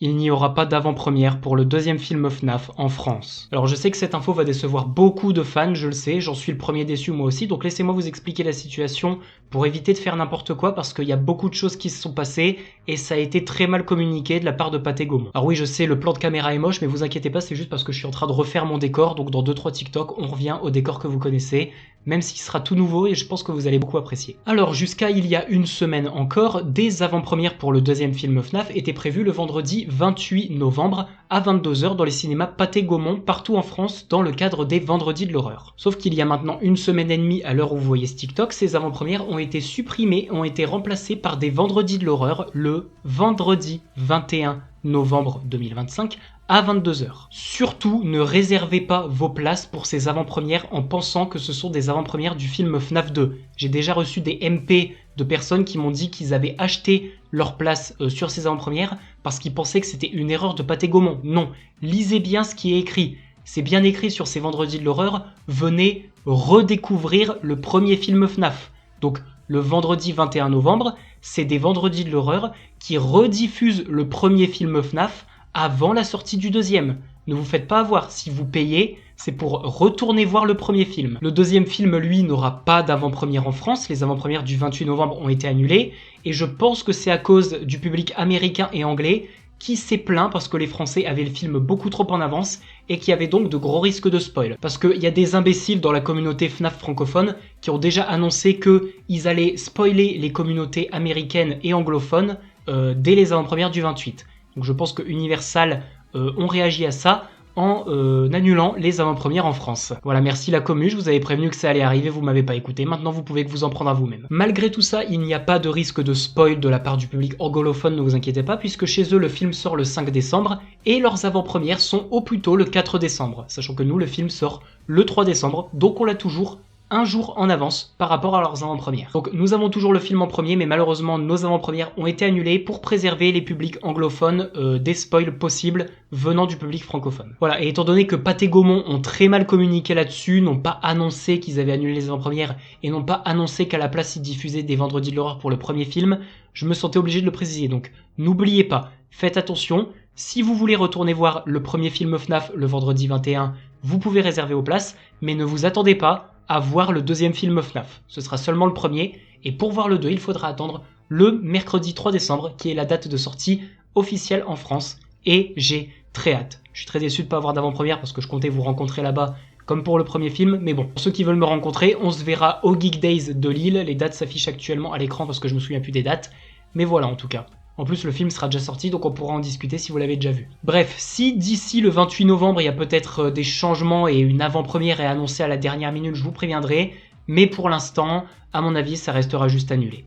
Il n'y aura pas d'avant-première pour le deuxième film FNAF en France. Alors je sais que cette info va décevoir beaucoup de fans, je le sais, j'en suis le premier déçu moi aussi, donc laissez-moi vous expliquer la situation pour éviter de faire n'importe quoi parce qu'il y a beaucoup de choses qui se sont passées et ça a été très mal communiqué de la part de Pathé Gaumont. Alors oui, je sais, le plan de caméra est moche, mais vous inquiétez pas, c'est juste parce que je suis en train de refaire mon décor, donc dans 2-3 TikTok, on revient au décor que vous connaissez, même s'il sera tout nouveau et je pense que vous allez beaucoup apprécier. Alors jusqu'à il y a une semaine encore, des avant-premières pour le deuxième film FNAF étaient prévues le vendredi 28 novembre à 22h dans les cinémas Pathé Gaumont partout en France dans le cadre des Vendredis de l'horreur. Sauf qu'il y a maintenant une semaine et demie à l'heure où vous voyez ce TikTok, ces avant-premières ont été supprimées, ont été remplacées par des Vendredis de l'horreur le vendredi 21 novembre 2025 à 22h. Surtout, ne réservez pas vos places pour ces avant-premières en pensant que ce sont des avant-premières du film FNAF 2. J'ai déjà reçu des MP de personnes qui m'ont dit qu'ils avaient acheté leur place sur ces avant-premières parce qu'ils pensaient que c'était une erreur de Pathé Gaumont. Non, lisez bien ce qui est écrit. C'est bien écrit sur ces Vendredis de l'horreur, venez redécouvrir le premier film FNAF. Donc, le vendredi 21 novembre, c'est des Vendredis de l'horreur qui rediffusent le premier film FNAF avant la sortie du deuxième. Ne vous faites pas avoir, si vous payez, c'est pour retourner voir le premier film. Le deuxième film, lui, n'aura pas d'avant-première en France, les avant-premières du 28 novembre ont été annulées, et je pense que c'est à cause du public américain et anglais qui s'est plaint parce que les Français avaient le film beaucoup trop en avance et qu'il y avait donc de gros risques de spoil. Parce qu'il y a des imbéciles dans la communauté FNAF francophone qui ont déjà annoncé qu'ils allaient spoiler les communautés américaines et anglophones dès les avant-premières du 28. Donc je pense que Universal ont réagi à ça en annulant les avant-premières en France. Voilà, merci la commu, je vous avais prévenu que ça allait arriver, vous m'avez pas écouté, maintenant vous pouvez que vous en prendre à vous-même. Malgré tout ça, il n'y a pas de risque de spoil de la part du public anglophone, ne vous inquiétez pas, puisque chez eux le film sort le 5 décembre, et leurs avant-premières sont au plus tôt le 4 décembre, sachant que nous le film sort le 3 décembre, donc on l'a toujours un jour en avance par rapport à leurs avant-premières. Donc nous avons toujours le film en premier, mais malheureusement nos avant-premières ont été annulées pour préserver les publics anglophones des spoils possibles venant du public francophone. Voilà, et étant donné que Pathé Gaumont ont très mal communiqué là-dessus, n'ont pas annoncé qu'ils avaient annulé les avant-premières et n'ont pas annoncé qu'à la place ils diffusaient des Vendredis de l'horreur pour le premier film, je me sentais obligé de le préciser. Donc n'oubliez pas, faites attention, si vous voulez retourner voir le premier film FNAF le vendredi 21, vous pouvez réserver vos places, mais ne vous attendez pas à voir le deuxième film FNAF. Ce sera seulement le premier, et pour voir le 2, il faudra attendre le mercredi 3 décembre, qui est la date de sortie officielle en France, et j'ai très hâte. Je suis très déçu de ne pas avoir d'avant-première, parce que je comptais vous rencontrer là-bas, comme pour le premier film, mais bon, pour ceux qui veulent me rencontrer, on se verra au Geek Days de Lille, les dates s'affichent actuellement à l'écran, parce que je me souviens plus des dates, mais voilà en tout cas. En plus, le film sera déjà sorti, donc on pourra en discuter si vous l'avez déjà vu. Bref, si d'ici le 28 novembre, il y a peut-être des changements et une avant-première est annoncée à la dernière minute, je vous préviendrai. Mais pour l'instant, à mon avis, ça restera juste annulé.